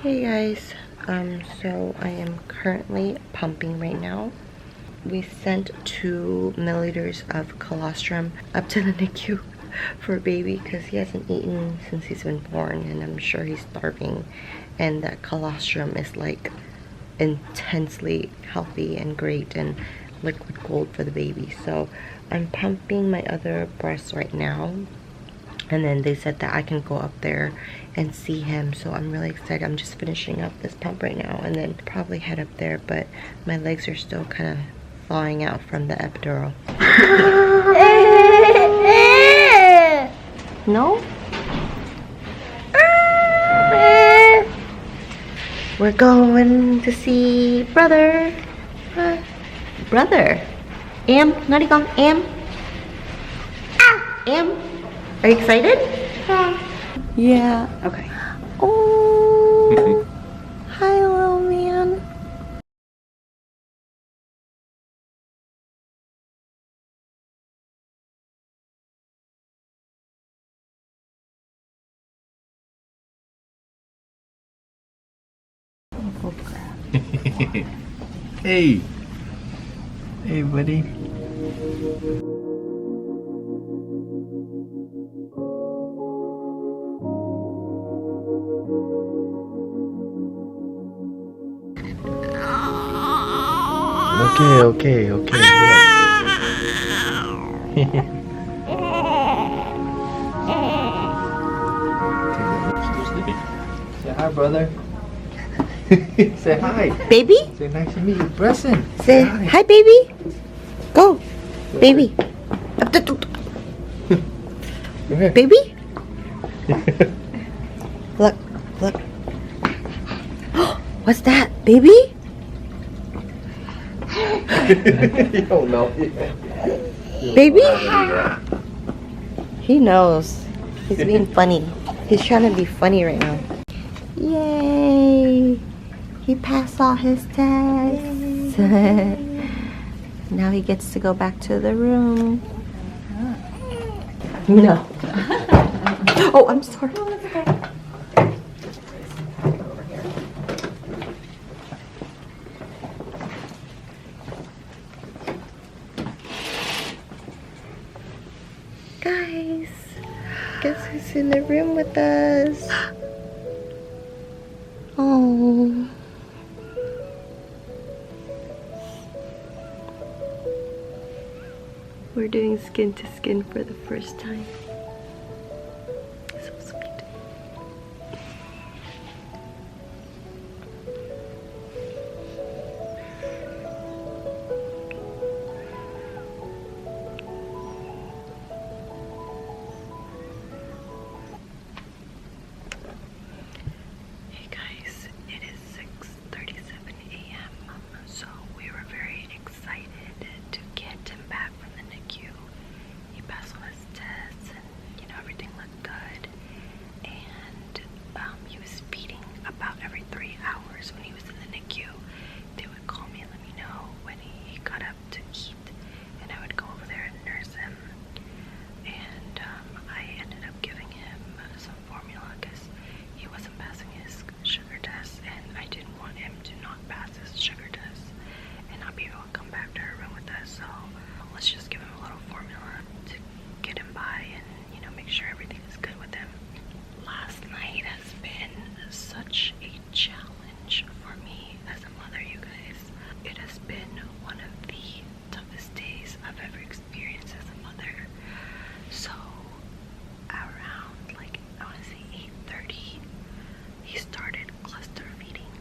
Hey guys, so I am currently pumping right now. We sent 2 milliliters of colostrum up to the Nicu for baby because he hasn't eaten since he's been born, and I'm sure he's starving. And that colostrum is like intensely healthy and great and liquid gold for the baby. So I'm pumping my other breast right now. And then they said that I can go up there and see him, so I'm really excited. I'm just finishing up this pump right now and then probably head up there, but my legs are still kind of thawing out from the epidural. No? We're going to see brother. Brother. Am, narikong, Am. Am. Are you excited? Yeah. Okay. Oh. Hi, little man. Hey. Hey, buddy. Okay. Say hi, brother. Say hi. Baby? Say nice to meet you, Preston. Say hi, baby. Go. Baby. Baby? Look. What's that, baby? You don't know. Baby? He knows. He's being funny. He's trying to be funny right now. Yay! He passed all his tests. Now he gets to go back to the room. No. Oh, I'm sorry. Guys, guess who's in the room with us? Oh. We're doing skin to skin for the first time. So sweet. Hey guys, it is 6:37 a.m. So we were very excited to get him back from the NICU. He passed all his tests and everything looked good. And he was feeding about every 3 hours when he was in the NICU. They would call me and let me know when he got up to eat, and I would go over there and nurse him. And I ended up giving him some formula because he wasn't passing his sugar test, and I didn't want him to not pass his sugar test and not be able to come back to her room with us. So let's just give him a little formula to get him by and make sure everything is good with him. Last night has been such a challenge for me as a mother, you guys. It has been one of the toughest days I've ever experienced as a mother. So around I want to say 8:30, he started cluster feeding.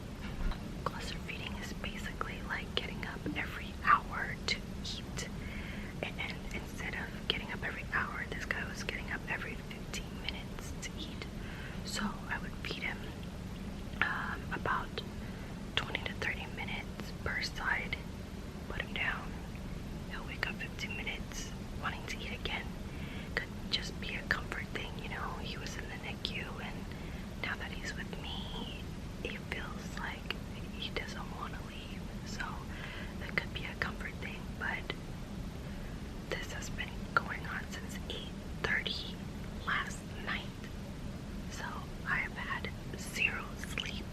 Cluster feeding is basically like getting up every hour to eat. And instead of getting up every hour, this guy was getting up every 15 minutes to eat. So I would feed him about 20 to 30 minutes per side, put him down. He'll wake up 15 minutes wanting to eat again. Could just be a comfort thing, he was in the NICU, and now that he's with me, he feels like he doesn't want to leave. So that could be a comfort thing, but this has been going on since 8:30 last night. So I have had 0 sleep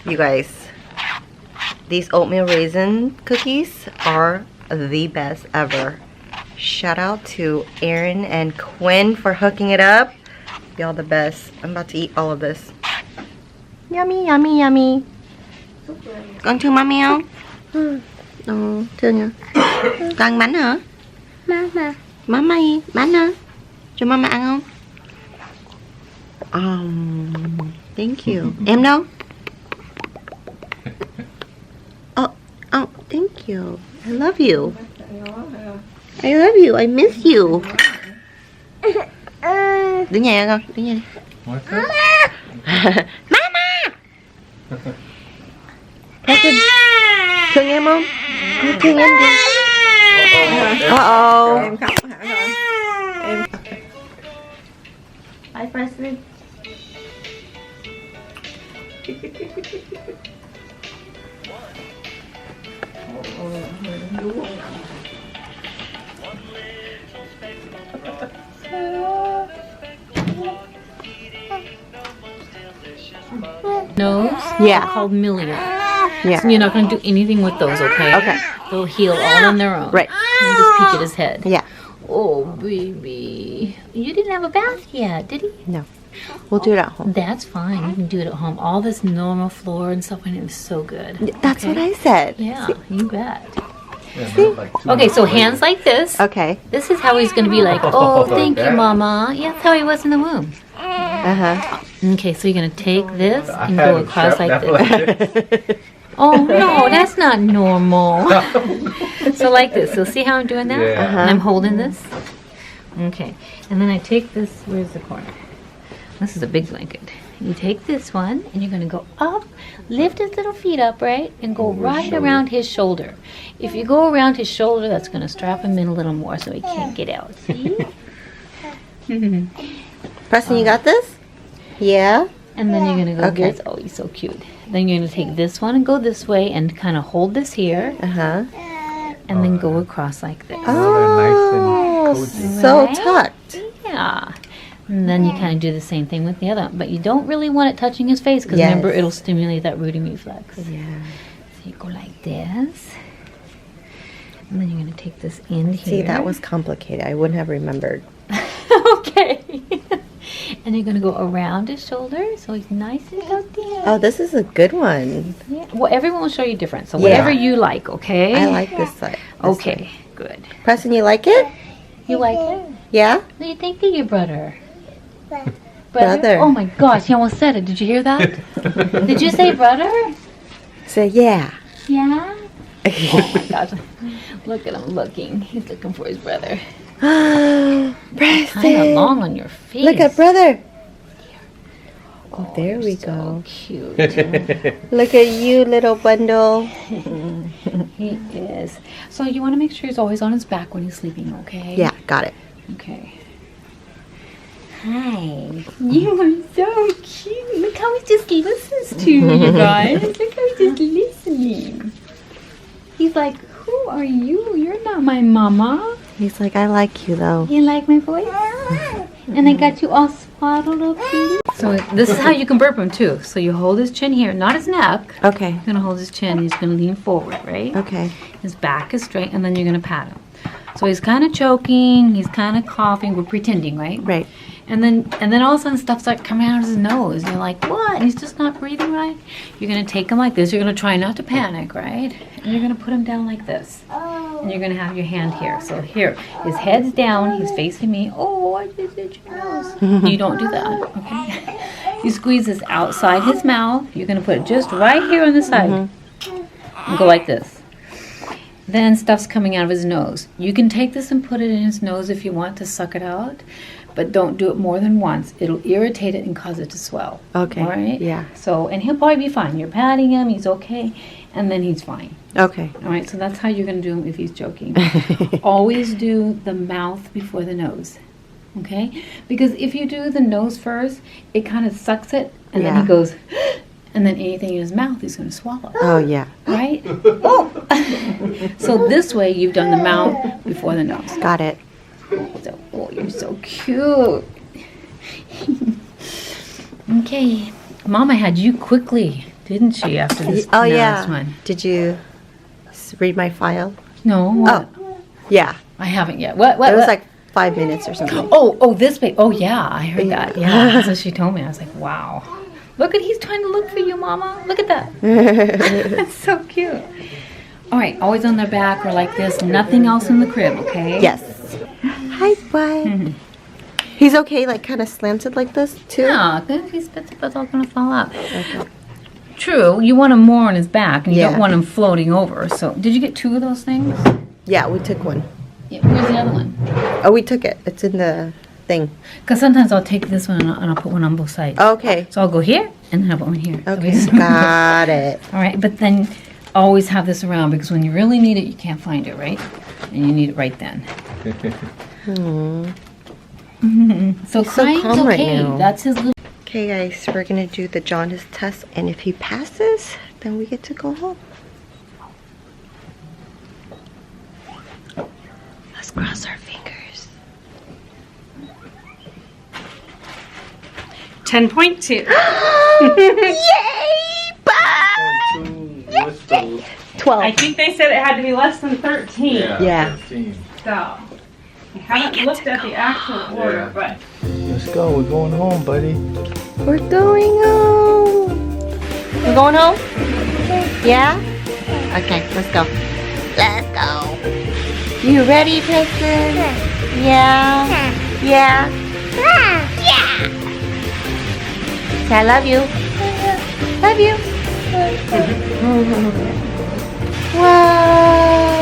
You guys, these oatmeal raisin cookies are the best ever. Shout out to Aaron and Quinn for hooking it up. Y'all the best. I'm about to eat all of this. Yummy, yummy, yummy. Con thương mami không? Thương nha. Con bánh hả? Mama. Mama bánh hả? Cho mama ăn không? Thank you. Em đâu? Oh, thank you. I love you. I love you. I miss you. Đứng nhà con, đứng nhà đi. Mama. Thương em không? Thương em đi. Em khóc hả con? Em. Hi, Presley. Nose? Yeah. Called milia. Yeah. So you're not going to do anything with those, okay? Okay. They'll heal all on their own. Right. And just peek at his head. Yeah. Oh, baby. You didn't have a bath yet, did he? No. We'll do it at home. That's fine. You can do it at home. All this normal floor and stuff, and it was so good. That's okay? what I said. Yeah, you bet. See? Okay, so hands like this. Okay. This is how he's going to be like, oh, thank you, Mama. Yeah, that's how he was in the womb. Uh-huh. Okay, so you're going to take this and go across like this. Oh, no, that's not normal. So like this. So see how I'm doing that? Yeah. And I'm holding this. Okay. And then I take this. Where's the corner? This is a big blanket. You take this one and you're going to go up, lift his little feet up, right? And go right around his shoulder. If you go around his shoulder, that's going to strap him in a little more so he can't get out. See? Preston, you got this? Yeah. And then you're going to go Okay. this. Oh, he's so cute. Then you're going to take this one and go this way and kind of hold this here Uh-huh. and then go across like this. Oh, Nice and so Right? tucked. Yeah. And then you kind of do the same thing with the other one. But you don't really want it touching his face because Yes. remember, it'll stimulate that rooting reflex. Yeah. So you go like this. And then you're going to take this in here. See, that was complicated. I wouldn't have remembered. Okay. And you're going to go around his shoulder so he's nice and tucked in. Oh, this is a good one. Yeah. Well, everyone will show you different. So Yeah. whatever you like, okay? I like this side. This Okay, good. side. Preston, you like it? You like it? Yeah? What do you think of your brother? Brother. Oh my gosh, he almost said it. Did you hear that? Did you say brother? Say yeah. Yeah? Oh my gosh. Look at him looking. He's looking for his brother. Kind of Preston. long on your face. Look at brother. Oh, there we So go. cute. Look at you, little bundle. He is. So you want to make sure he's always on his back when he's sleeping, okay? Yeah, got it. Okay. Hi. You are so cute. Look how he just listens to you guys. Look how he's just listening. He's like, who are you? You're not my mama. He's like, I like you, though. You like my voice? And I got you all swaddled up here. So this is how you can burp him too. So you hold his chin here, not his neck. Okay. You're gonna hold his chin. He's gonna lean forward, right? Okay. His back is straight, and then you're gonna pat him. So he's kind of choking. He's kind of coughing. We're pretending, right? Right. And then all of a sudden stuff starts coming out of his nose. You're like, what? And he's just not breathing right. You're gonna take him like this. You're gonna try not to panic, right? And you're gonna put him down like this. And you're gonna have your hand here. So here, his head's down. He's facing me. Oh, I just hit your nose. You don't do that, okay? You squeeze this outside his mouth. You're gonna put it just right here on the side. And go like this. Then stuff's coming out of his nose. You can take this and put it in his nose if you want to suck it out, but don't do it more than once. It'll irritate it and cause it to swell. Okay. All right? Yeah. So, and he'll probably be fine. You're patting him, he's okay, and then he's fine. Okay. All right, so that's how you're going to do him if he's joking. Always do the mouth before the nose. Okay? Because if you do the nose first, it kind of sucks it, and then Yeah. he goes, and then anything in his mouth he's going to swallow. Oh, yeah. Right? Oh! So this way you've done the mouth before the nose. Got it. So, oh, you're so cute. Okay. Mama had you quickly didn't she, after this Oh last yeah. one? Did you read my file? No, what? Oh, yeah. I haven't yet. What? It was what? like 5 minutes or something. Oh, this big. Oh, yeah, I heard that. Yeah, that's what she told me. I was like, wow. Look at, he's trying to look for you, Mama. Look at that. That's so cute. All right, always on their back or like this. Nothing else in the crib, okay? Yes. Hi, bud. He's okay, like kind of slanted like this too. Yeah, if he spits up, it's all gonna fall out. Okay. True, you want him more on his back, and you Yeah. don't want him floating over. So, did you get 2 of those things? Yeah, we took one. Yeah, where's the other one? Oh, we took it. It's in the thing. Because sometimes I'll take this one and I'll put one on both sides. Okay. So I'll go here, and then I'll put one here. So we Okay. just- Got it. All right, but then always have this around because when you really need it, you can't find it, right? And you need it right then. So He's so crying's calm right okay. now. That's his little. Okay, guys, we're gonna do the jaundice test, and if he passes, then we get to go home. Let's cross our fingers. 10.2. Yay! Bye! What's the... 12. I think they said it had to be less than 13. Yeah. 13. So, I haven't looked at the actual order, but Let's go. We're going home, buddy. We're going home. We're going home? Yeah? Okay, let's go. Let's go. You ready, Preston? Yeah? Yeah? Yeah! Say I love you. Love you. Wow.